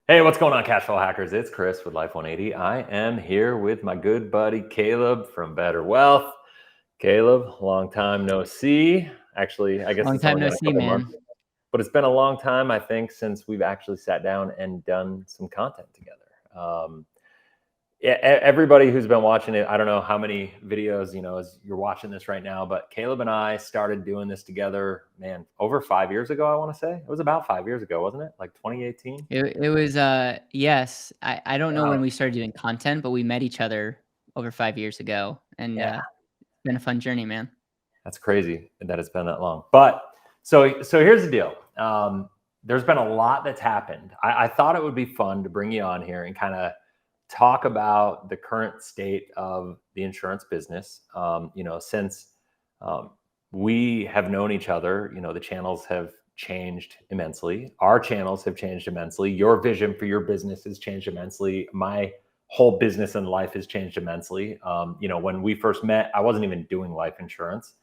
Hey, what's going on, Cashflow hackers? It's Chris with Life 180. I am here with my good buddy Caleb from Better Wealth. Caleb, long time no see. Actually, I guess Long it's time only no been a see, couple months, man. but it's been a long time, I think, since we've actually sat down and done some content together. Everybody who's been watching it, I don't know how many videos, as you're watching this right now, but Caleb and I started doing this together, man, over 5 years ago, I want to say. It was about 5 years ago, wasn't it? Like 2018? It was yes. I don't know Wow. when we started doing content, but we met each other over 5 years ago, and Yeah. it's been a fun journey, man. That's crazy that it's been that long. But so here's the deal. There's been a lot that's happened. I thought it would be fun to bring you on here and kind of talk about the current state of the insurance business. Since we have known each other, the channels have changed immensely. Our channels have changed immensely. Your vision for your business has changed immensely. My whole business and life has changed immensely. When we first met, I wasn't even doing life insurance.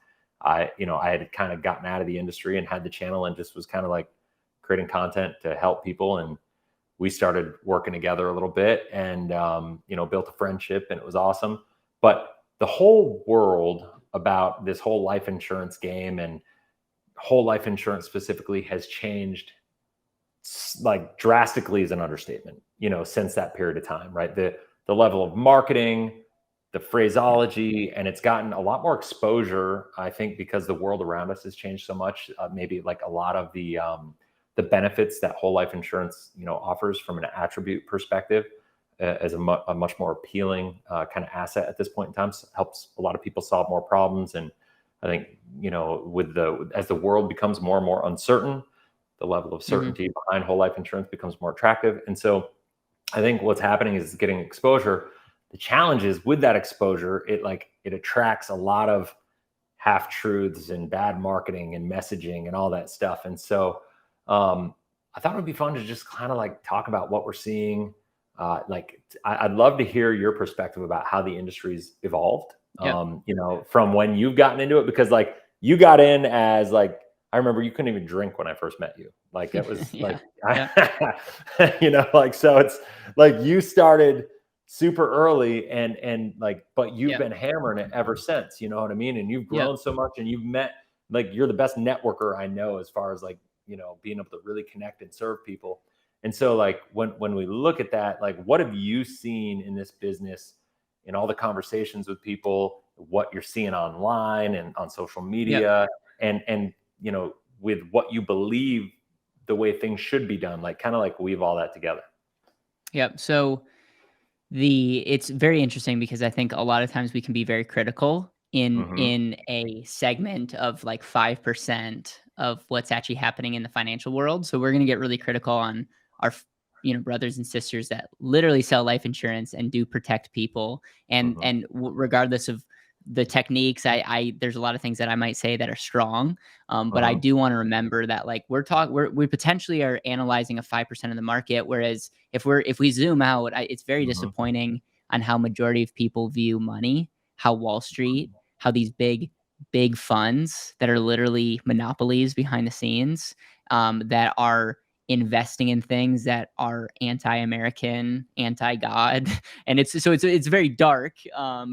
I had kind of gotten out of the industry and had the channel and just was kind of like creating content to help people. And we started working together a little bit and, built a friendship, and it was awesome. But the whole world about this whole life insurance game and whole life insurance specifically has changed like drastically is an understatement, since that period of time, right? The level of marketing, the phraseology, and it's gotten a lot more exposure, I think, because the world around us has changed so much. Maybe like a lot of the benefits that whole life insurance, offers from an attribute perspective, as a much more appealing kind of asset at this point in time, helps a lot of people solve more problems. And I think, as the world becomes more and more uncertain, the level of certainty behind whole life insurance becomes more attractive. And so I think what's happening is getting exposure. The challenge is with that exposure, it attracts a lot of half truths and bad marketing and messaging and all that stuff. And so I thought it would be fun to just kind of like talk about what we're seeing. I'd love to hear your perspective about how the industry's evolved, Yep. from when you've gotten into it, because like you got in as like, I remember you couldn't even drink when I first met you. Like it was like, Yeah. Yeah. so it's like you started super early and like, but you've Yep. been hammering it ever since, you know what I mean? And you've Yep. grown so much and you've met, like, you're the best networker I know as far as like, being able to really connect and serve people. And so like when we look at that, like what have you seen in this business, in all the conversations with people, what you're seeing online and on social Yep. media, and with what you believe the way things should be done, like kind of like weave all that together. Yep. So it's very interesting because I think a lot of times we can be very critical in Hmm. in a segment of like 5% of what's actually happening in the financial world. So we're going to get really critical on our brothers and sisters that literally sell life insurance and do protect people, and Hmm. regardless of the techniques, I there's a lot of things that I might say that are strong, but I Hmm. do want to remember that like we potentially are analyzing a 5% of the market, whereas if we zoom out, it's very Hmm. disappointing on how majority of people view money, how Wall Street, how these big funds that are literally monopolies behind the scenes, that are investing in things that are anti-American, anti-God, and it's very dark,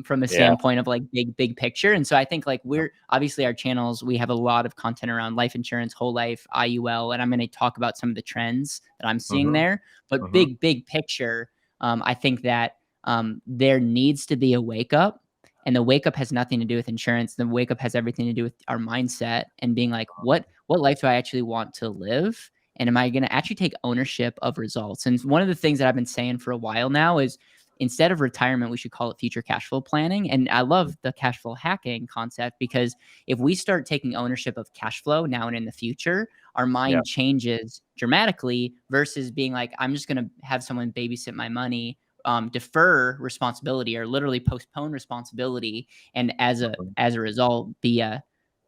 from a Yeah. standpoint of like big picture. And so I think like we're obviously our channels, we have a lot of content around life insurance, whole life, IUL, and I'm going to talk about some of the trends that I'm seeing Hmm. there. But Hmm. big picture, I think that there needs to be a wake up. And the wake up has nothing to do with insurance. The wake up has everything to do with our mindset and being like, what life do I actually want to live? And am I going to actually take ownership of results? And one of the things that I've been saying for a while now is instead of retirement, we should call it future cash flow planning. And I love the cash flow hacking concept because if we start taking ownership of cash flow now and in the future, our Yeah. mind changes dramatically versus being like, I'm just going to have someone babysit my money, defer responsibility or literally postpone responsibility. And Mhm. as a result,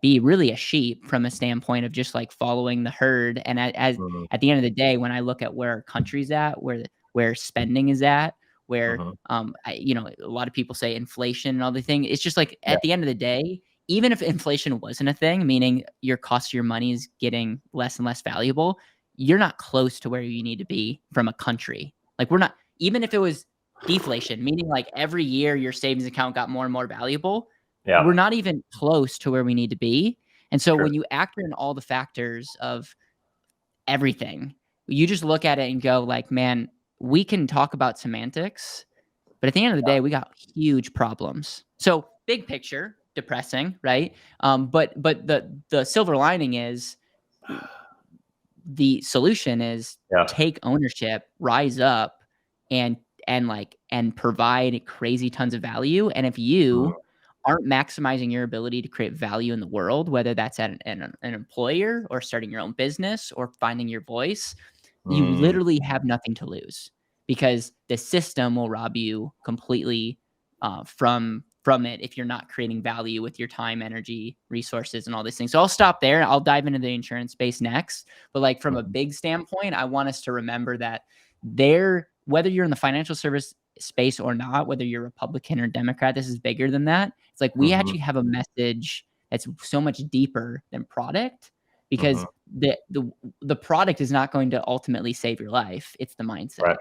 be really a sheep from a standpoint of just like following the herd. And Mhm. at the end of the day, when I look at where our country's at, where spending is at, where Mhm. a lot of people say inflation and all the thing, it's just like Yeah. at the end of the day, even if inflation wasn't a thing, meaning your cost of your money is getting less and less valuable, you're not close to where you need to be from a country. Like we're not, even if it was deflation, meaning like every year your savings account got more and more valuable, Yeah. we're not even close to where we need to be. And so Sure. when you factor in all the factors of everything, you just look at it and go like, man, we can talk about semantics, but at the end of the day, we got huge problems. So big picture, depressing, right? But the silver lining is the solution is Yeah. take ownership, rise up, and and provide crazy tons of value. And if Mhm. you aren't maximizing your ability to create value in the world, whether that's at an employer or starting your own business or finding your voice, you Mm. literally have nothing to lose because the system will rob you completely from it if you're not creating value with your time, energy, resources, and all these things. So I'll stop there. I'll dive into the insurance space next. But like from a Mhm. big standpoint, I want us to remember that there, whether you're in the financial service space or not, whether you're Republican or Democrat, this is bigger than that. It's like we Mhm. actually have a message that's so much deeper than product Mhm. because the product is not going to ultimately save your life. It's the mindset. Right.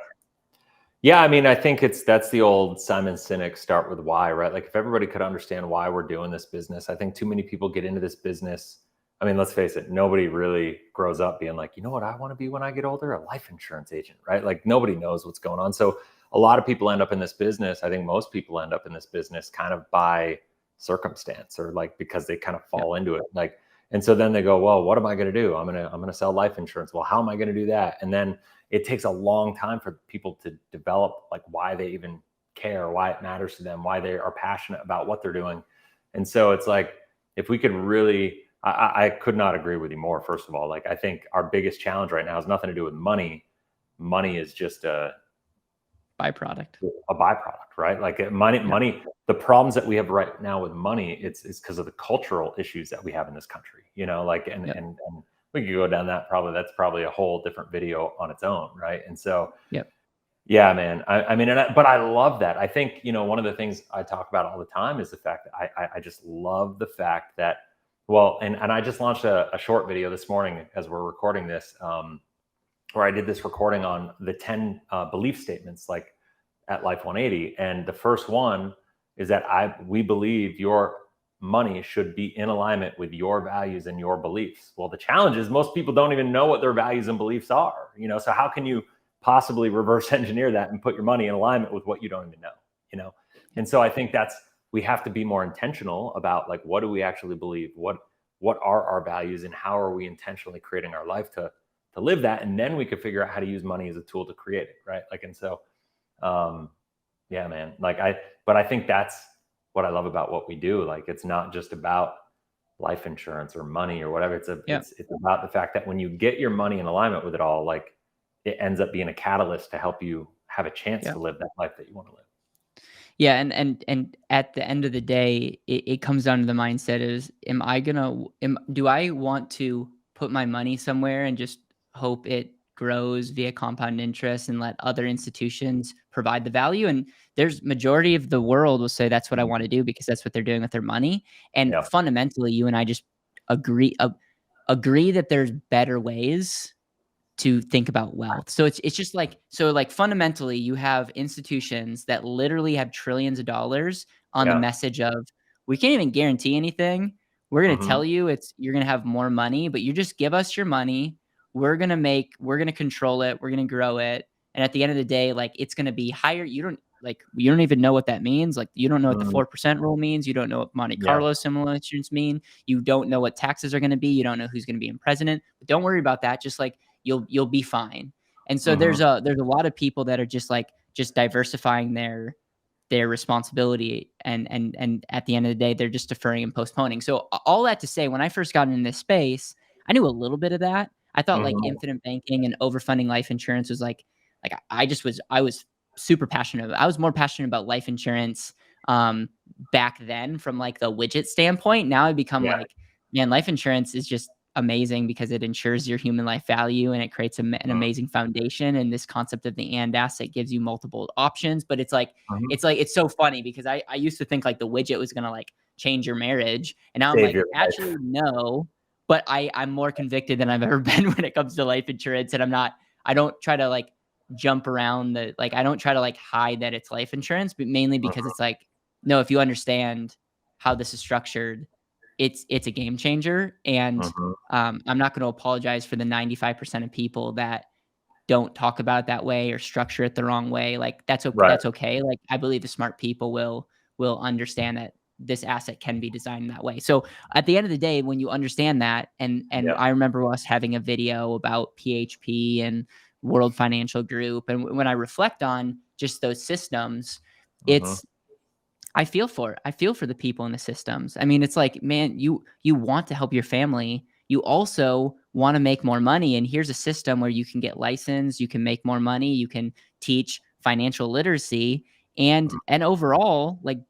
Yeah, I mean, I think that's the old Simon Sinek start with why, right? Like if everybody could understand why we're doing this business, I think too many people get into this business. I mean, let's face it, nobody really grows up being like, you know what I want to be when I get older? A life insurance agent, right? Like nobody knows what's going on. So a lot of people end up in this business. I think most people end up in this business kind of by circumstance or like because they kind of Yep. fall into it. Like, and so then they go, well, what am I going to do? I'm going to sell life insurance. Well, how am I going to do that? And then it takes a long time for people to develop like why they even care, why it matters to them, why they are passionate about what they're doing. And so it's like, if we could really, I could not agree with you more. First of all, like I think our biggest challenge right now has nothing to do with money. Money is just Byproduct. a byproduct, right? Like money, the problems that we have right now with money, it's because of the cultural issues that we have in this country, like, Yep. and we could go down that's probably a whole different video on its own. Right. And so, Yep. yeah, man, I mean, but I love that. I think, one of the things I talk about all the time is the fact that I just love the fact that, well, and I just launched a short video this morning as we're recording this, where I did this recording on the 10 belief statements, like at Life 180. And the first one is that we believe your money should be in alignment with your values and your beliefs. Well, the challenge is most people don't even know what their values and beliefs are, so how can you possibly reverse engineer that and put your money in alignment with what you don't even know? And so I think we have to be more intentional about like, what do we actually believe? What are our values and how are we intentionally creating our life to live that? And then we could figure out how to use money as a tool to create it. Right. Like, and so, yeah, man, but I think that's what I love about what we do. Like, it's not just about life insurance or money or whatever. It's about the fact that when you get your money in alignment with it all, like it ends up being a catalyst to help you have a chance to live that life that you want to live. Yeah, and at the end of the day, it comes down to the mindset is, do I want to put my money somewhere and just hope it grows via compound interest and let other institutions provide the value? And there's majority of the world will say that's what I want to do because that's what they're doing with their money. And Yeah. fundamentally, you and I just agree that there's better ways to think about wealth. So it's just like, fundamentally you have institutions that literally have trillions of dollars on the Yeah. message of, we can't even guarantee anything. We're going to Mhm. tell you you're going to have more money, but you just give us your money. We're going to control it. We're going to grow it. And at the end of the day, like it's going to be higher. You don't even know what that means. Like you don't know what the Mhm. 4% rule means. You don't know what Monte Yeah. Carlo simulations mean. You don't know what taxes are going to be. You don't know who's going to be in president, but don't worry about that. Just like, you'll be fine. And so Mhm. there's a lot of people that are just diversifying their responsibility, and at the end of the day they're just deferring and postponing. So all that to say, when I first got in this space, I knew a little bit of that. I thought like Mhm. infinite banking and overfunding life insurance was like I was super passionate. I was more passionate about life insurance back then from like the widget standpoint. Now I become Yeah. like, man, life insurance is just amazing because it ensures your human life value and it creates an Mhm. amazing foundation. And this concept of the and asset gives you multiple options. But Mhm. it's so funny because I used to think like the widget was gonna like change your marriage, and now I'm Save like, your life. actually no. but I'm more convicted than I've ever been when it comes to life insurance. And I don't try to like jump around I don't try to like hide that it's life insurance, but mainly because it's like, no, if you understand how this is structured, it's a game changer. And Mhm. I'm not going to apologize for the 95% of people that don't talk about it that way or structure it the wrong way. Like Right. that's okay. Like I believe the smart people will understand that this asset can be designed that way. So at the end of the day, when you understand that, and Yeah. I remember us having a video about PHP and World Financial Group, and when I reflect on just those systems, Mhm. it's I feel for it. I feel for the people in the systems. I mean, it's like, man, you want to help your family. You also want to make more money. And here's a system where you can get licensed, you can make more money, you can teach financial literacy, and overall, like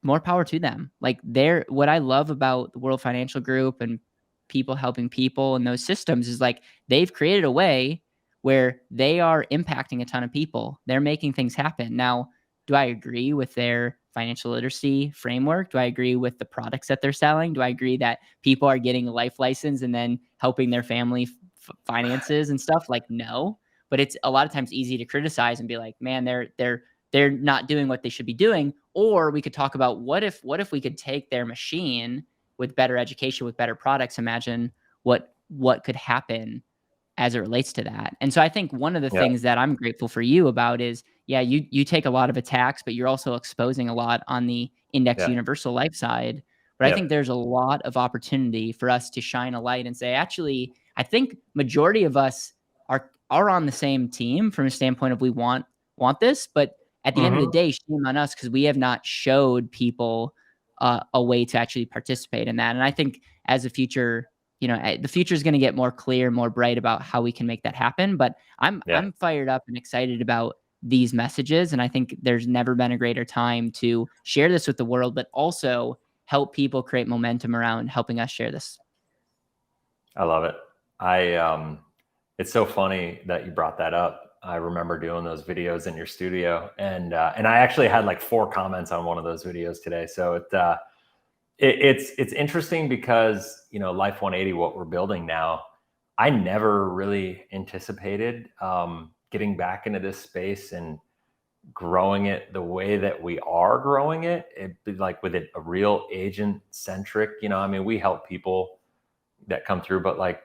more power to them. Like what I love about the World Financial Group and people helping people and those systems is like they've created a way where they are impacting a ton of people. They're making things happen. Now, do I agree with their financial literacy framework? Do I agree with the products that they're selling? Do I agree that people are getting a life license and then helping their family finances and stuff? Like, no. But it's a lot of times easy to criticize and be like, man, they're not doing what they should be doing. Or we could talk about what if we could take their machine with better education, with better products. Imagine what could happen as it relates to that. And so I think one of the Yeah. things that I'm grateful for you about is, yeah, you take a lot of attacks, but you're also exposing a lot on the index Yeah. universal life side. But I Yeah. think there's a lot of opportunity for us to shine a light and say, actually, I think majority of us are on the same team from a standpoint of we want this, but at the end of the Mhm. day, shame on us because we have not showed people a way to actually participate in that. And I think as a future, the future is going to get more clear, more bright about how we can make that happen. But Yeah. I'm fired up and excited about these messages, and I think there's never been a greater time to share this with the world, but also help people create momentum around helping us share this. I love it. It's so funny that you brought that up. I remember doing those videos in your studio, and I actually had like 4 comments on one of those videos today. So it's interesting because Life 180, what we're building now, I never really anticipated getting back into this space and growing it the way that we are growing it. It be like with a real agent centric. I mean, we help people that come through, but like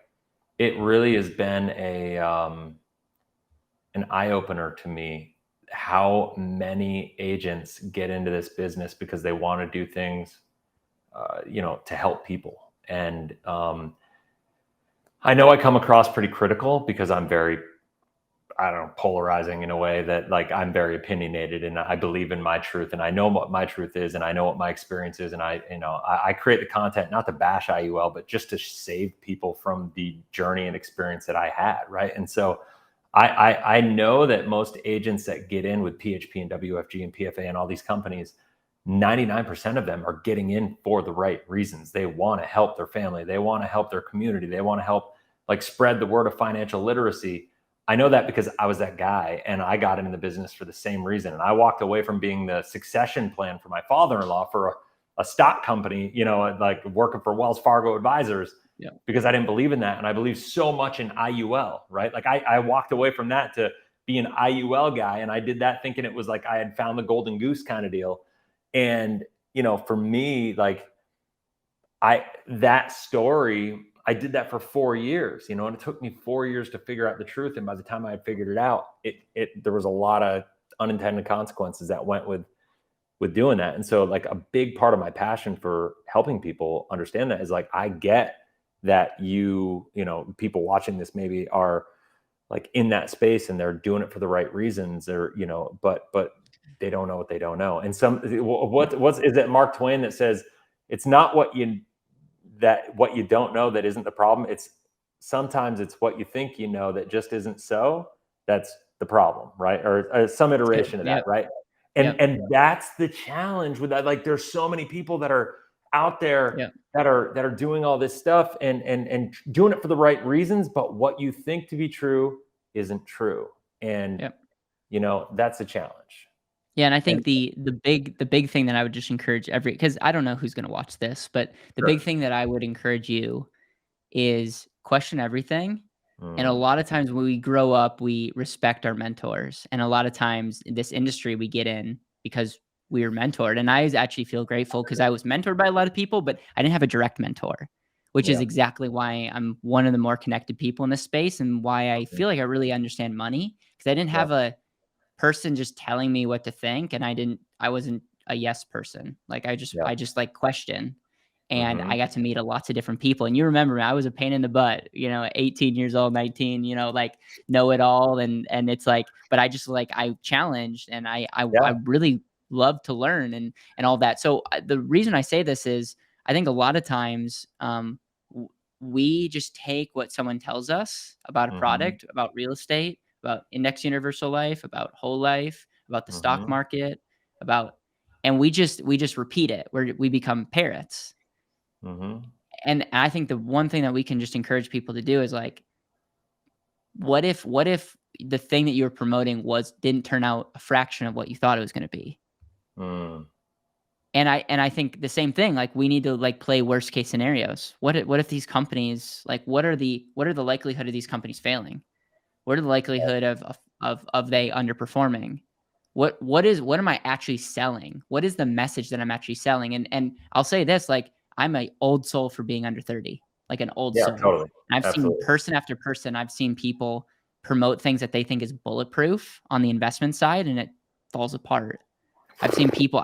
it really has been an eye opener to me how many agents get into this business because they want to do things, to help people. And I know I come across pretty critical because I'm very, I don't know, polarizing in a way that like I'm very opinionated and I believe in my truth and I know what my truth is and I know what my experience is. And I create the content, not to bash IUL, but just to save people from the journey and experience that I had. Right. And so I know that most agents that get in with PHP and WFG and PFA and all these companies, 99% of them are getting in for the right reasons. They want to help their family. They want to help their community. They want to help like spread the word of financial literacy. I know that because I was that guy and I got into the business for the same reason. And I walked away from being the succession plan for my father-in-law for a stock company, like working for Wells Fargo Advisors, Yeah. because I didn't believe in that. And I believe so much in IUL, right? Like I walked away from that to be an IUL guy. And I did that thinking it was like I had found the golden goose kind of deal. And, for me, like that story, I did that for 4 years, and it took me 4 years to figure out the truth. And by the time I had figured it out, there was a lot of unintended consequences that went with doing that. And so like a big part of my passion for helping people understand that is like, I get that people watching this maybe are like in that space and they're doing it for the right reasons. They're, but they don't know what they don't know. And what's is it Mark Twain that says, it's not what you don't know that isn't the problem. Sometimes it's what you think that just isn't so. That's the problem, right? Or some iteration of that, Yep. right? Yep. And that's the challenge with that. Like, there's so many people that are out there Yep. that are doing all this stuff and doing it for the right reasons, but what you think to be true isn't true. And Yep. that's the challenge. Yeah, and I think And the big thing that I would just encourage because I don't know who's going to watch this, but the sure. big thing that I would encourage you is question everything. And a Mm, lot of times when we grow up, we respect our mentors. And a lot of times in this industry we get in because we were mentored. And I actually feel grateful because I was mentored by a lot of people, but I didn't have a direct mentor, which is yeah. exactly why I'm one of the more connected people in this space and why I Mhm. feel like I really understand money because I didn't Yeah. have a person just telling me what to think and I wasn't a yes person. Like Yeah. I just like question. And Hmm. I got to meet a lots of different people. And you remember me, I was a pain in the butt, 18 years old, 19, like know it all. And it's like, but I just like I challenged and I Yeah. really love to learn and all that. So the reason I say this is I think a lot of times we just take what someone tells us about a Hmm. product, about real estate, about index universal life, about whole life, about the stock Hmm. market, about and we just repeat it. We become parrots. Hmm. And I think the one thing that we can just encourage people to do is like, what if the thing that you were promoting didn't turn out a fraction of what you thought it was going to be? Mm. And I think the same thing, like we need to like play worst case scenarios. What if these companies like what are the likelihood of these companies failing? What are the likelihood of they underperforming? What am I actually selling? What is the message that I'm actually selling? And I'll say this, like I'm an old soul for being under 30, like an old Yeah, soul. totally. And I've seen Absolutely. person after person, I've seen people promote things that they think is bulletproof on the investment side and it falls apart. I've seen people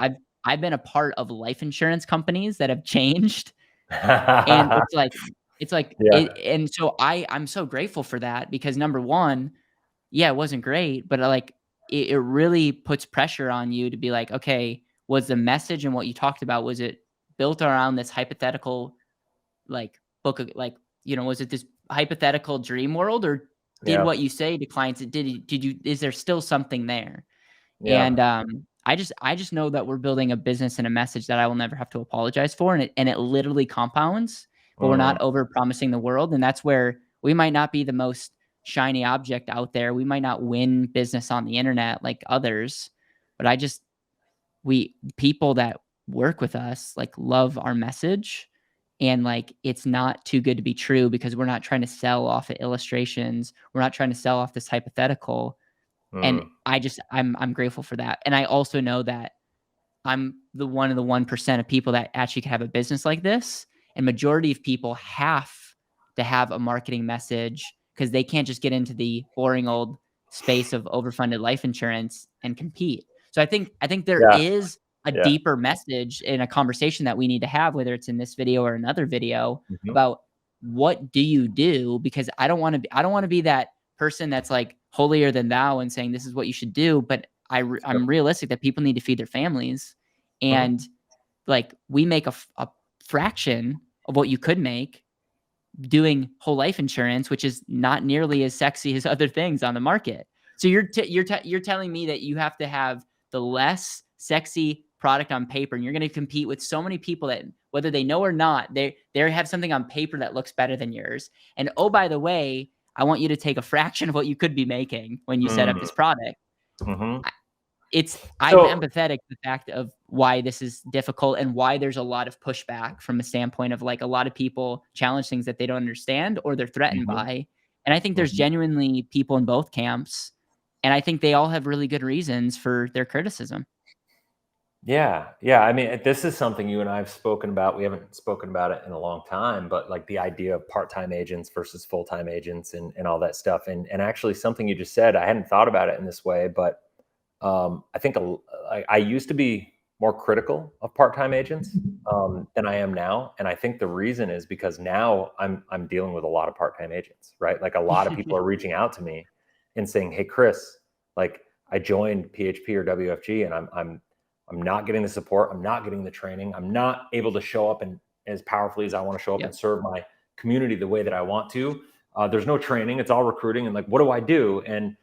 I've been a part of life insurance companies that have changed and it's like Yeah. it and so I'm so grateful for that because number 1, yeah, it wasn't great, but, like, it really puts pressure on you to be like, "Okay, was the message and what you talked about, was it built around this hypothetical, like, book of like, was it this hypothetical dream world, or did Yeah. what you say to clients, did you is there still something there?" Yeah. And, I just know that we're building a business and a message that I will never have to apologize for, and it literally compounds, but we're Mm. not over promising the world, and that's where we might not be the most shiny object out there. We might not win business on the internet like others, but we people that work with us, like, love our message, and, like, it's not too good to be true because we're not trying to sell off of illustrations. We're not trying to sell off this hypothetical. And Mm. I'm grateful for that, and I also know that I'm the one of the 1% of people that actually can have a business like this, and majority of people have to have a marketing message because they can't just get into the boring old space of overfunded life insurance and compete. So I think there Yeah. is a Yeah. deeper message in a conversation that we need to have, whether it's in this video or another video, Mhm. about what do you do? Because I don't want to be that person that's like holier than thou and saying this is what you should do, but Yep. I'm realistic that people need to feed their families, Mhm. and like we make a fraction of what you could make doing whole life insurance, which is not nearly as sexy as other things on the market. So you're telling me that you have to have the less sexy product on paper, and you're going to compete with so many people that whether they know or not, they have something on paper that looks better than yours. And oh, by the way, I want you to take a fraction of what you could be making when you set up Mm. this product. Mhm. I'm So empathetic to the fact of why this is difficult and why there's a lot of pushback from a standpoint of like a lot of people challenge things that they don't understand or they're threatened Mhm. by. And I think there's Mhm. genuinely people in both camps. And I think they all have really good reasons for their criticism. Yeah. Yeah. I mean, this is something you and I have spoken about. We haven't spoken about it in a long time, but like the idea of part-time agents versus full-time agents and all that stuff. And actually something you just said, I hadn't thought about it in this way, but I think I used to be more critical of part-time agents than I am now, and I think the reason is because now I'm dealing with a lot of part-time agents, right? Like a lot of people are reaching out to me and saying, "Hey, Chris, like I joined PHP or WFG, and I'm not getting the support, I'm not getting the training, I'm not able to show up and as powerfully as I want to show up and Yep. serve my community the way that I want to. There's no training; it's all recruiting, and like, what do I do?" And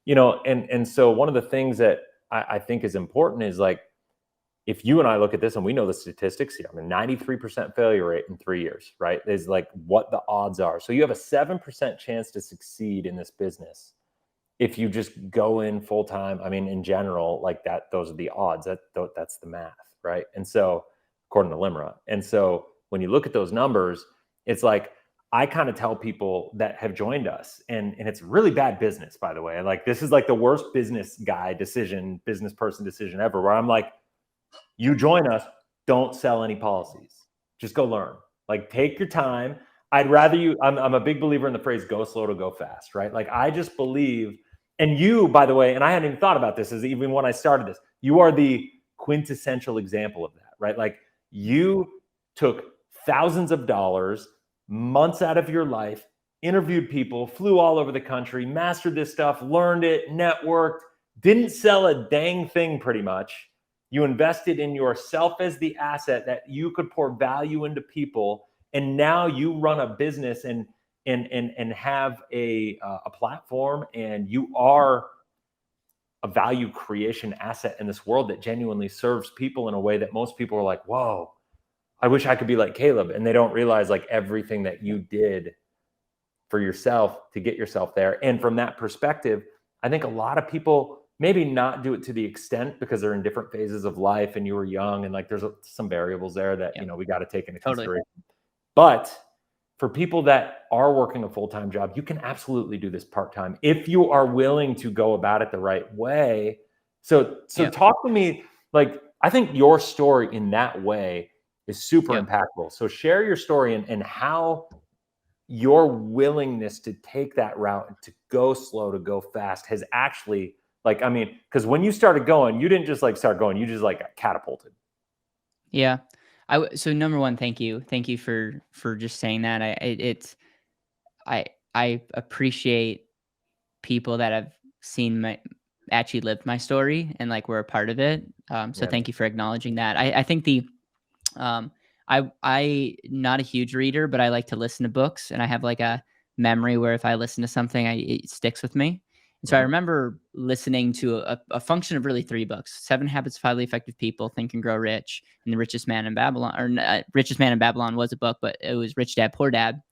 and so one of the things that I think is important is like if you and I look at this and we know the statistics here, I mean 93% failure rate in 3 years, right? Is like what the odds are. So you have a 7% chance to succeed in this business if you just go in full time. I mean, in general, like that, those are the odds. That's the math, right? And so according to Limra. And so when you look at those numbers, it's like I kind of tell people that have joined us, and it's really bad business, by the way. Like, this is like the worst business person decision ever, where I'm like, you join us, don't sell any policies. Just go learn. Like, take your time. I'd rather you, I'm a big believer in the phrase go slow to go fast, right? Like, I just believe, and you, by the way, and I hadn't even thought about this as even when I started this, you are the quintessential example of that, right? Like, you took thousands of dollars, months out of your life, interviewed people, flew all over the country, mastered this stuff, learned it, networked, didn't sell a dang thing pretty much. You invested in yourself as the asset that you could pour value into people. And now you run a business and have a platform, and you are a value creation asset in this world that genuinely serves people in a way that most people are like, whoa, I wish I could be like Caleb. And they don't realize like everything that you did for yourself to get yourself there. And from that perspective, I think a lot of people maybe not do it to the extent because they're in different phases of life and you were young, and like there's some variables there that, you know, we got to take into consideration. But for people that are working a full-time job, you can absolutely do this part-time if you are willing to go about it the right way. So talk to me, like, I think your story in that way is super impactful. So share your story and how your willingness to take that route and to go slow to go fast has actually, like, I mean, because when you started going, you didn't just like start going, you just like got catapulted. Yeah. So number one, thank you. Thank you for just saying that. I appreciate people that have seen actually lived my story and like were a part of it. So thank you for acknowledging that. I think I not a huge reader, but I like to listen to books, and I have like a memory where if I listen to something, it sticks with me. And so I remember listening to a function of really 3 books: 7 Habits of Highly Effective People, Think and Grow Rich, and The Richest Man in Babylon. Or Richest Man in Babylon was a book, but it was Rich Dad Poor Dad.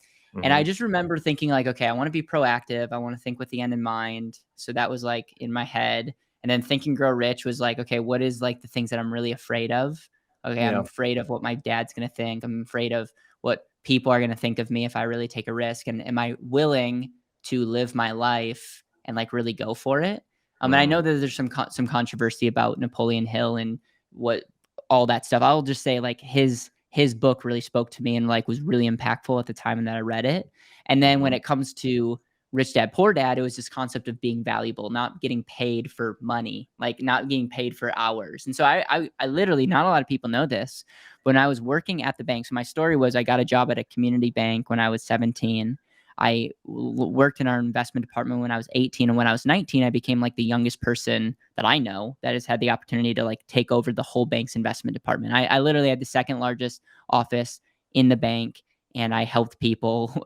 And I just remember thinking like, okay, I want to be proactive. I want to think with the end in mind. So that was like in my head. And then Think and Grow Rich was like, okay, what is like the things that I'm really afraid of? Okay, I'm afraid of what my dad's going to think. I'm afraid of what people are going to think of me if I really take a risk. And am I willing to live my life and like really go for it? And I know that there's some controversy about Napoleon Hill and what all that stuff. I'll just say like his book really spoke to me and like was really impactful at the time that I read it. And then when it comes to Rich Dad Poor Dad, it was this concept of being valuable, not getting paid for money, like not getting paid for hours. And so I literally, not a lot of people know this, when I was working at the bank. So my story was I got a job at a community bank when I was 17. I worked in our investment department when I was 18. And when I was 19, I became like the youngest person that I know that has had the opportunity to like take over the whole bank's investment department. I literally had the second largest office in the bank, and I helped people,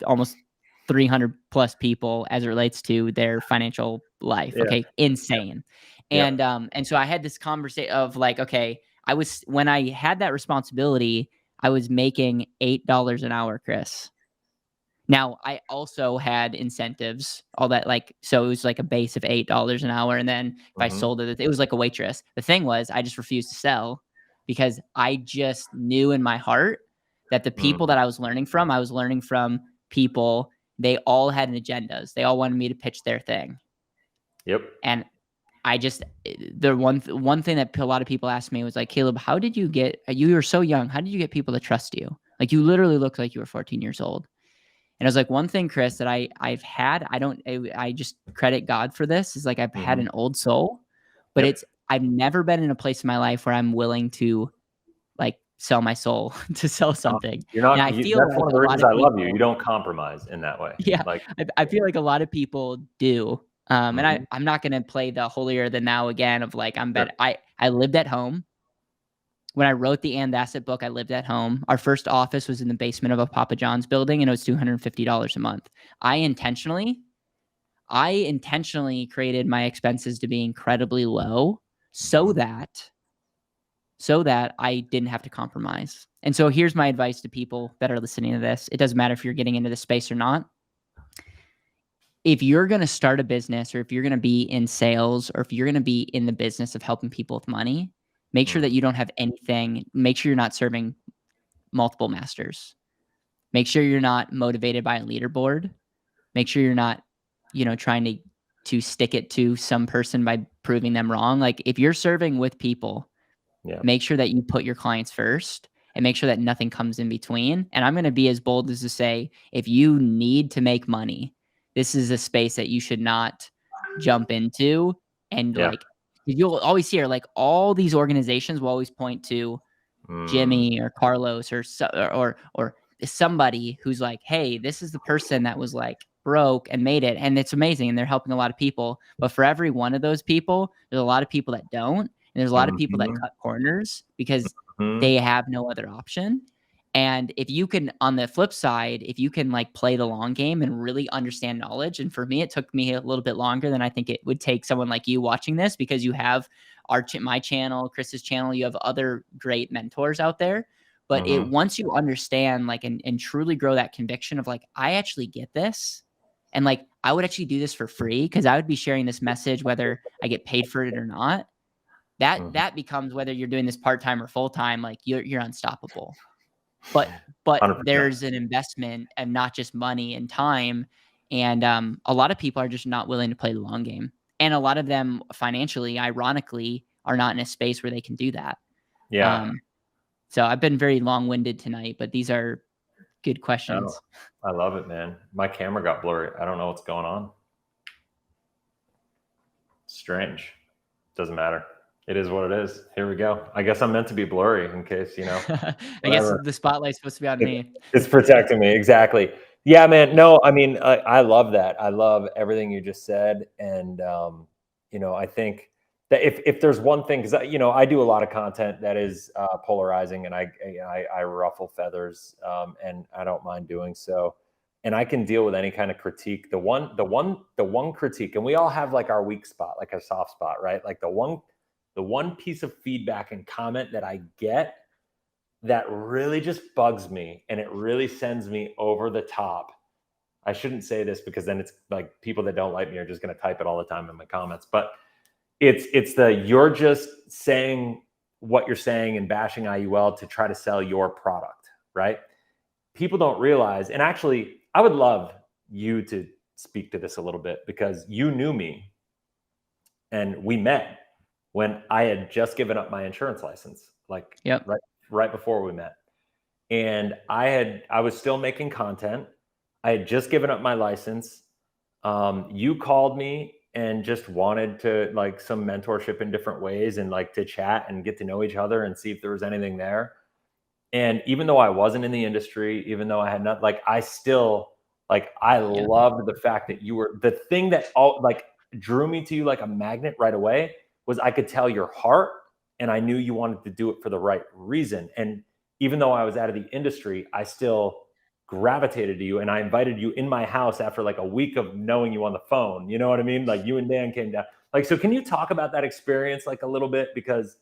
almost 300 plus people as it relates to their financial life. Okay. Insane. And so I had this conversation of like, okay, when I had that responsibility, I was making $8 an hour, Chris. Now, I also had incentives, all that, like, so it was like a base of $8 an hour. And then if I sold it, it was like a waitress. The thing was, I just refused to sell because I just knew in my heart that the people that I was learning from people, they all had agendas. They all wanted me to pitch their thing. And I just, the one thing that a lot of people asked me was like, Caleb, you were so young. How did you get people to trust you? Like, you literally looked like you were 14 years old. And I was like, one thing, Chris, that I've had, I just credit God for this, is like I've had an old soul, but I've never been in a place in my life where I'm willing to like sell my soul to sell something. You're not, and I feel that's like one of the reasons I love you. You don't compromise in that way. Yeah. Like, I feel like a lot of people do. And I'm not going to play the holier than thou again of like, I lived at home. When I wrote the And Asset book, I lived at home. Our first office was in the basement of a Papa John's building, and it was $250 a month. I intentionally created my expenses to be incredibly low so that I didn't have to compromise. And so here's my advice to people that are listening to this. It doesn't matter if you're getting into this space or not. If you're going to start a business, or if you're going to be in sales, or if you're going to be in the business of helping people with money, make sure that you don't have anything. Make sure you're not serving multiple masters. Make sure you're not motivated by a leaderboard. Make sure you're not, trying to stick it to some person by proving them wrong. Like if you're serving with people, Yeah. make sure that you put your clients first and make sure that nothing comes in between. And I'm going to be as bold as to say, if you need to make money, this is a space that you should not jump into. And Yeah. like, you'll always hear like all these organizations will always point to Mm, Jimmy or Carlos or somebody who's like, hey, this is the person that was like broke and made it, and it's amazing, and they're helping a lot of people. But for every one of those people, there's a lot of people that don't, and there's a lot of people that mhm, cut corners because mhm, they have no other option. And if you can, on the flip side, if you can like play the long game and really understand knowledge, and for me, it took me a little bit longer than I think it would take someone like you watching this, because you have my channel, Chris's channel, you have other great mentors out there. But it mhm, once you understand like and truly grow that conviction of like, I actually get this. And like I would actually do this for free because I would be sharing this message whether I get paid for it or not. That mhm. that becomes whether you're doing this part-time or full-time, like you're unstoppable. But 100%. there's an investment and not just money and time. And a lot of people are just not willing to play the long game. And a lot of them financially, ironically, are not in a space where they can do that. Yeah. Um, so I've been very long-winded tonight, but these are good No, questions. I love it, man. My camera got blurry. I don't know what's going on. Strange. Doesn't matter. It is what it is. Here we go. I guess I'm meant to be blurry in case, I guess whatever. the spotlight's supposed to be on It, me. it's protecting me. Exactly. Yeah, man. No, I mean, I love that. I love everything you just said. And, I think that if there's one thing, because, I do a lot of content that is polarizing, and I ruffle feathers, and I don't mind doing so. And I can deal with any kind of critique. The one critique, and we all have like our weak spot, like our soft spot, right? Like the one piece of feedback and comment that I get that really just bugs me and it really sends me over the top. I shouldn't say this because then it's like people that don't like me are just going to type it all the time in my comments, but it's you're just saying what you're saying and bashing IUL to try to sell your product, right? People don't realize, and actually I would love you to speak to this a little bit because you knew me and we met when I had just given up my insurance license, like Yep. right before we met. And I was still making content. I had just given up my license. You called me and just wanted to like some mentorship in different ways and like to chat and get to know each other and see if there was anything there. And even though I wasn't in the industry, even though I had not, like, I still, like, I Yep. loved the fact that you were the thing that all like drew me to you like a magnet right away was I could tell your heart and I knew you wanted to do it for the right reason. And even though I was out of the industry, I still gravitated to you and I invited you in my house after like a week of knowing you on the phone. You know what I mean? Like you and Dan came down. Like, so can you talk about that experience like a little bit? Because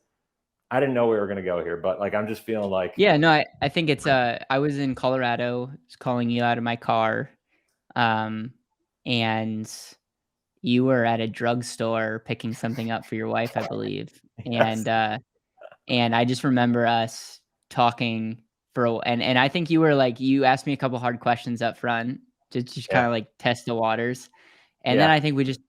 I didn't know we were going to go here, but like, I'm just feeling like, Yeah, no, I think it's I was in Colorado, just calling you out of my car. Um and you were at a drugstore picking something up for your wife, I believe. yes, And I just remember us talking for and I think you were like you asked me a couple hard questions up front to just kind yeah, of like test the waters. And then yeah, I think we just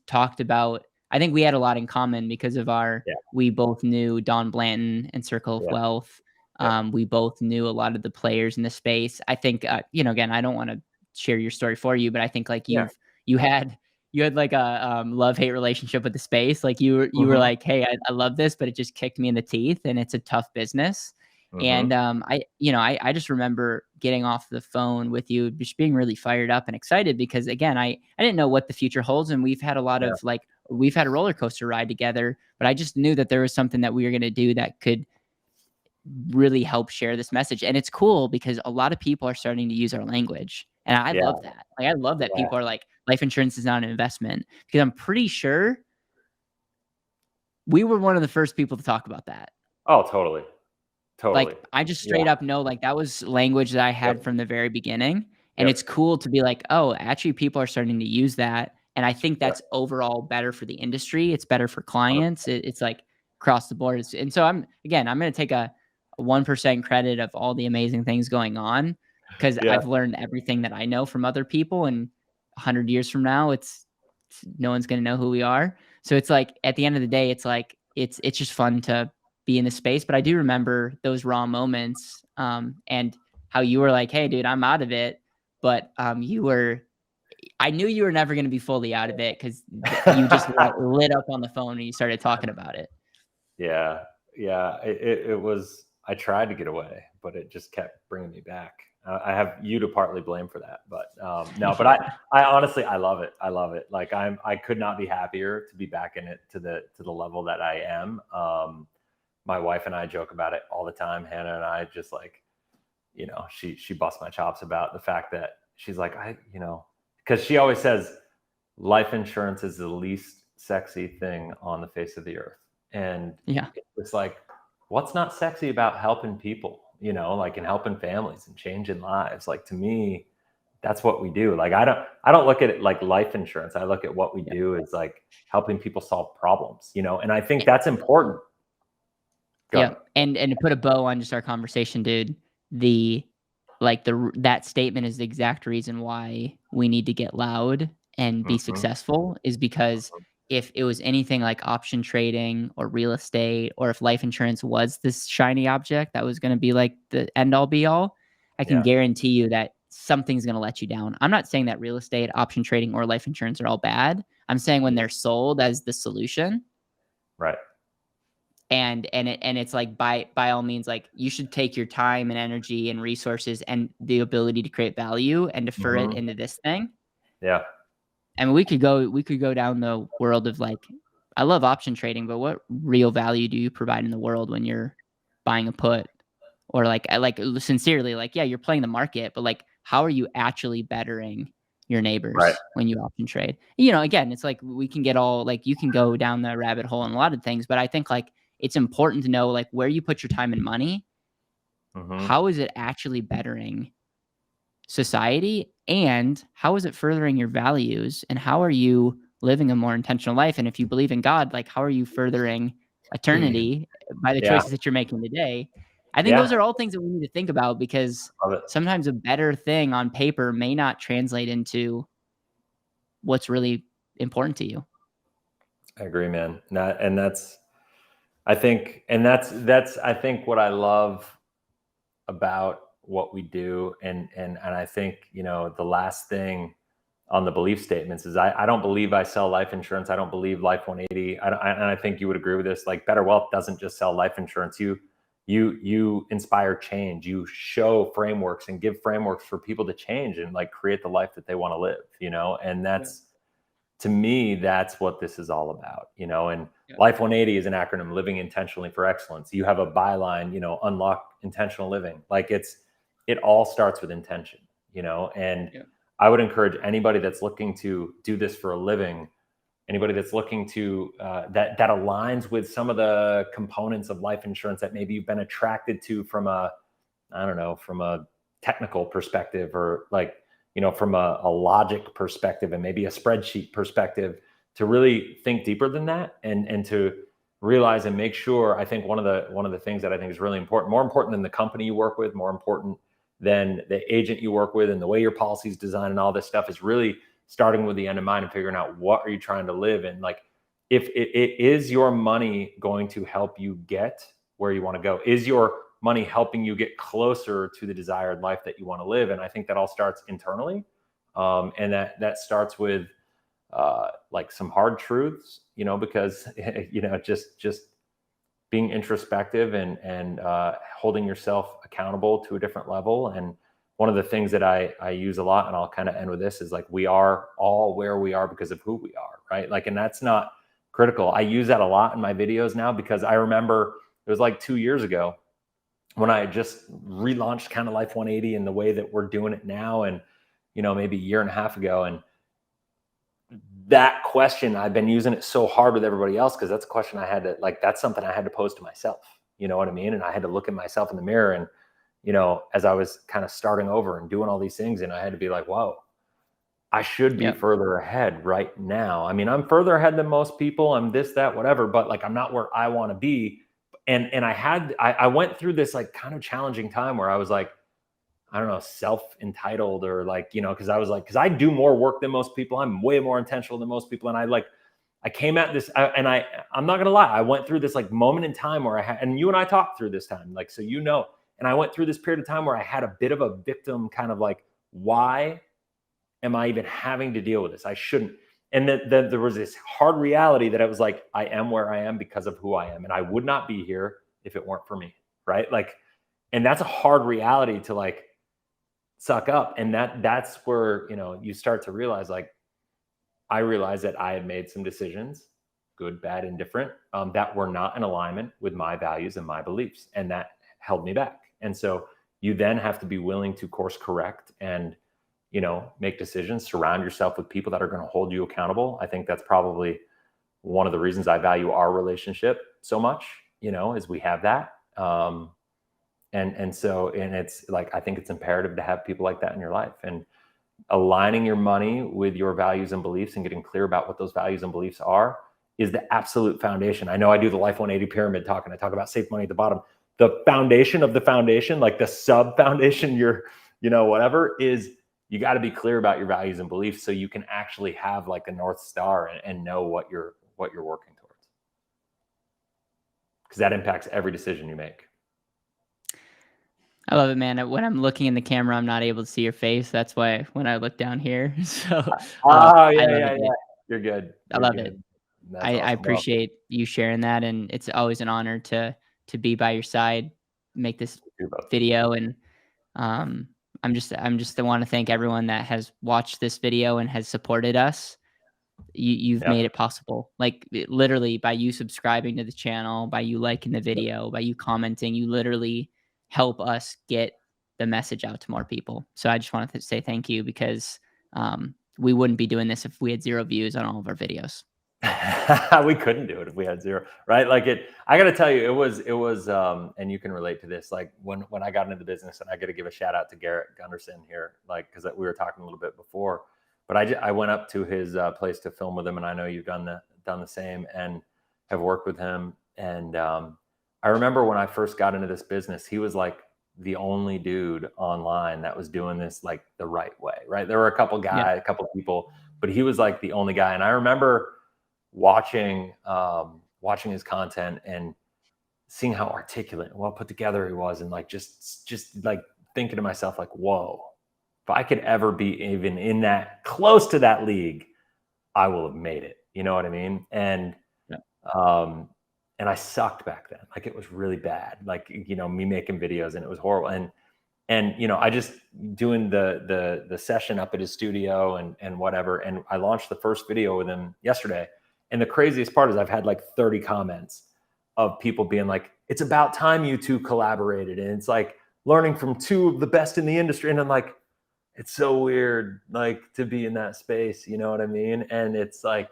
talked about I think we had a lot in common because of our yeah, we both knew Don Blanton and Circle of yeah, Wealth. yeah, We both knew a lot of the players in the space. I think again, I don't want to share your story for you, but I think like yeah. you had you had like a love-hate relationship with the space. Like you were Mhm, like, hey, I love this, but it just kicked me in the teeth and it's a tough business. And mhm. I just remember getting off the phone with you, just being really fired up and excited because again, I didn't know what the future holds. And we've had a lot Yeah, of like we've had a roller coaster ride together, but I just knew that there was something that we were gonna do that could really help share this message. And it's cool because a lot of people are starting to use our language. And I yeah, love that. Like I love that yeah. people are like, life insurance is not an investment. Because I'm pretty sure we were one of the first people to talk about that. Oh, totally, Like totally. I just Yeah, straight up know like that was language that I yep, had from the very beginning. And it's yep, cool to be like, oh, actually people are starting to use that. And I think yep, that's overall better for the industry. It's better for 100 clients. It's like across the board. And so I'm going to take a 1% credit of all the amazing things going on. because Yeah. I've learned everything that I know from other people, and 100 years from now, no one's gonna know who we are. So it's like at the end of the day, it's like it's just fun to be in the space. But I do remember those raw moments, and how you were like, "Hey, dude, I'm out of it," but I knew you were never gonna be fully out of it because you just lit up on the phone and you started talking about it. Yeah, yeah. It was. I tried to get away, but it just kept bringing me back. I have you to partly blame for that, but no. But Yeah. I honestly, I love it. I love it. Like I could not be happier to be back in it to the level that I am. My wife and I joke about it all the time. Hannah and I just like, she busts my chops about the fact that she's like, because she always says life insurance is the least sexy thing on the face of the earth. And Yeah. it's like, what's not sexy about helping people, like, and helping families and changing lives? Like, to me, that's what we do. Like, I don't look at it like life insurance. I look at what we do as like helping people solve problems, and I think that's important. Go Yeah. ahead. And to put a bow on just our conversation, dude, that statement is the exact reason why we need to get loud and be Mhm. successful, is because if it was anything like option trading or real estate, or if life insurance was this shiny object that was going to be like the end all be all, I can Yeah. guarantee you that something's going to let you down. I'm not saying that real estate, option trading, or life insurance are all bad. I'm saying when they're sold as the solution, Right. and it's like, by all means, like, you should take your time and energy and resources and the ability to create value and defer it Hmm. into this thing. Yeah. I mean, we could go down the world of like, I love option trading, but what real value do you provide in the world when you're buying a put? Or like sincerely, like, yeah, you're playing the market, but like, how are you actually bettering your Right. neighbors when you option trade? Again, it's like we can get all like, you can go down the rabbit hole in a lot of things, but I think like it's important to know like where you put your time and money, Hmm. how is it actually bettering society, and how is it furthering your values, and how are you living a more intentional life? And if you believe in God, like, how are you furthering eternity by the Yeah. choices that you're making today? I think Yeah. those are all things that we need to think about, because Love it. sometimes a better thing on paper may not translate into what's really important to you. I agree, man. And that's, I think, I think what I love about what we do. And I think, the last thing on the belief statements is I don't believe I sell life insurance. I don't believe Life 180. And I think you would agree with this. Like, Better Wealth doesn't just sell life insurance. You inspire change. You show frameworks and give frameworks for people to change and like create the life that they want to live, and that's, to me, that's what this is all about, and Yeah. Life 180 is an acronym: living intentionally for excellence. You have a byline, unlock intentional living. Like, it all starts with intention, and Yeah. I would encourage anybody that's looking to do this for a living, anybody that's looking to that aligns with some of the components of life insurance that maybe you've been attracted to from I don't know, from a technical perspective, or like, from a logic perspective and maybe a spreadsheet perspective, to really think deeper than that, and to realize and make sure. I think one of the things that I think is really important, more important than the company you work with, more important than the agent you work with and the way your policy is designed and all this stuff, is really starting with the end in mind and figuring out what are you trying to live. And like, if it is your money going to help you get where you want to go? Is your money helping you get closer to the desired life that you want to live? And I think that all starts internally, and that starts with like some hard truths, because just being introspective and holding yourself accountable to a different level. And one of the things that I use a lot, and I'll kind of end with this, is like, we are all where we are because of who we are, right? Like, and that's not critical. I use that a lot in my videos now, because I remember it was like 2 years ago when I had just relaunched kind of Life 180 in the way that we're doing it now, and maybe a year and a half ago. And that question, I've been using it so hard with everybody else, because that's a question I had to, like, that's something I had to pose to myself, you know what I mean? And I had to look at myself in the mirror, and as I was kind of starting over and doing all these things, and I had to be like, whoa, I should be Yeah. further ahead right now. I mean, I'm further ahead than most people. I'm this, that, whatever, but like, I'm not where I want to be. And I went through this like kind of challenging time where I was like, I don't know, self-entitled or like, you know, because I do more work than most people. I'm way more intentional than most people. And I came at this, I'm not gonna lie, I went through this like moment in time where and you and I talked through this time, like, so you know, and I went through this period of time where I had a bit of a victim kind of like, why am I even having to deal with this? I shouldn't. And then there was this hard reality that I was like, I am where I am because of who I am, and I would not be here if it weren't for me, right? Like, and that's a hard reality to like suck up. And that's where, you know, you start to realize, like, I realized that I had made some decisions, good, bad, indifferent, that were not in alignment with my values and my beliefs, and that held me back. And so you then have to be willing to course correct and, you know, make decisions, surround yourself with people that are going to hold you accountable. I think that's probably one of the reasons I value our relationship so much, you know, is we have that. And so it's like, I think it's imperative to have people like that in your life, and aligning your money with your values and beliefs and getting clear about what those values and beliefs are is the absolute foundation. I know I do the Life 180 pyramid talk, and I talk about save money at the bottom. The foundation of the foundation, like the sub foundation, you know, whatever, is you got to be clear about your values and beliefs so you can actually have like a North Star and know what you're working towards. Because that impacts every decision you make. I love it, man. When I'm looking in the camera, I'm not able to see your face. That's why when I look down here. So Yeah. You're good. I love it. That's I awesome. appreciate you sharing that, and it's always an honor to be by your side, make this video, and I'm just want to thank everyone that has watched this video and has supported us. You've made it possible, like literally by you subscribing to the channel, by you liking the video, by you commenting, you literally help us get the message out to more people. So I just wanted to say thank you, because we wouldn't be doing this if we had 0 views on all of our videos. We couldn't do it if we had 0, right? Like I got to tell you, it was, and you can relate to this. Like when I got into the business, and I got to give a shout out to Garrett Gunderson here, like, cause we were talking a little bit before, but I went up to his place to film with him. And I know you've done the same and have worked with him. And I remember when I first got into this business, he was like the only dude online that was doing this like the right way, right? There were a couple guys, a couple people, but he was like the only guy. And I remember watching his content and seeing how articulate and well put together he was, and like just like thinking to myself, like, whoa, if I could ever be even in that close to that league, I will have made it. You know what I mean? And and I sucked back then. Like it was really bad. Like, you know, me making videos, and it was horrible. And you know, I just doing the session up at his studio and whatever. And I launched the first video with him yesterday. And the craziest part is I've had like 30 comments of people being like, it's about time you two collaborated. And it's like learning from 2 of the best in the industry. And I'm like, it's so weird, like, to be in that space, you know what I mean? And it's like,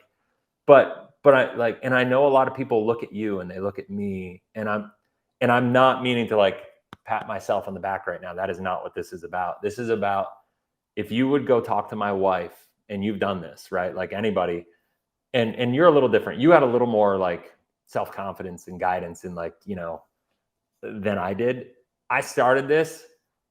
but I like, and I know a lot of people look at you and they look at me, and I'm not meaning to like pat myself on the back right now. That is not what this is about. This is about, if you would go talk to my wife, and you've done this, right? Like anybody, and you're a little different. You had a little more like self-confidence and guidance and like, you know, than I did. I started this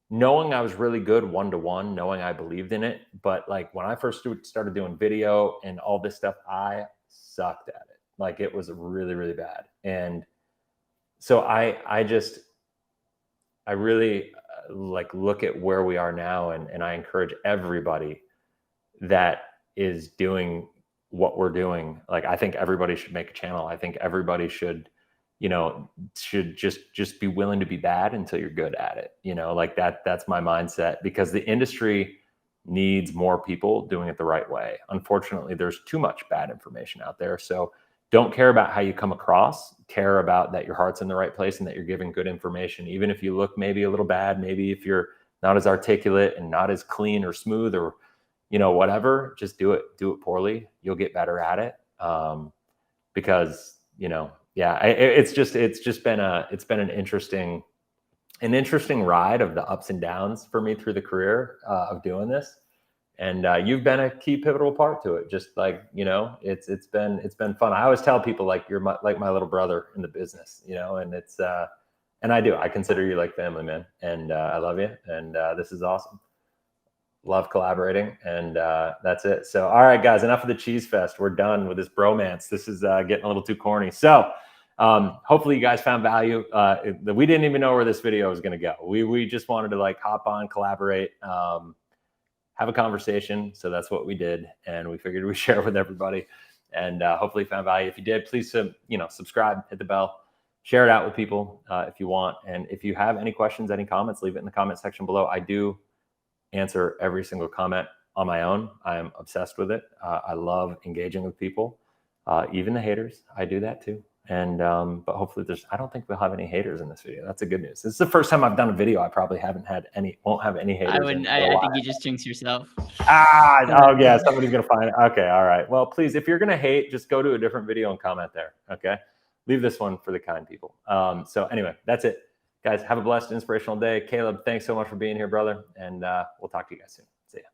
knowing I was really good one-to-one, knowing I believed in it. But like when I first started doing video and all this stuff, I sucked at it. Like it was really, really bad. And so I really like look at where we are now, and I encourage everybody that is doing what we're doing. Like, I think everybody should make a channel. I think everybody should, you know, should just be willing to be bad until you're good at it. You know, like that's my mindset, because the industry needs more people doing it the right way. Unfortunately, there's too much bad information out there. So don't care about how you come across, care about that your heart's in the right place and that you're giving good information. Even if you look maybe a little bad, maybe if you're not as articulate and not as clean or smooth or, you know, whatever, just do it poorly. You'll get better at it. Because, you know, yeah, it's just been an interesting ride of the ups and downs for me through the career of doing this. And you've been a key pivotal part to it. Just like, you know, it's been fun. I always tell people like, you're like my little brother in the business, you know, and And I do. I consider you like family, man. And I love you. And this is awesome. Love collaborating. And that's it. So, all right, guys, enough of the cheese fest. We're done with this bromance. This is getting a little too corny. So hopefully you guys found value. We didn't even know where this video was going to go. We just wanted to like hop on, collaborate, have a conversation. So that's what we did. And we figured we'd share with everybody. And hopefully you found value. If you did, please, subscribe, hit the bell. Share it out with people if you want. And if you have any questions, any comments, leave it in the comment section below. I do answer every single comment on my own. I am obsessed with it. I love engaging with people, even the haters. I do that too. And but hopefully I don't think we'll have any haters in this video. That's a good news. This is the first time I've done a video. I probably won't have any haters. I think you just jinxed yourself. Oh yeah, somebody's gonna find it. Okay, all right. Well, please, if you're gonna hate, just go to a different video and comment there. Okay. Leave this one for the kind people. So anyway, that's it. Guys, have a blessed, inspirational day. Caleb, thanks so much for being here, brother. And we'll talk to you guys soon. See ya.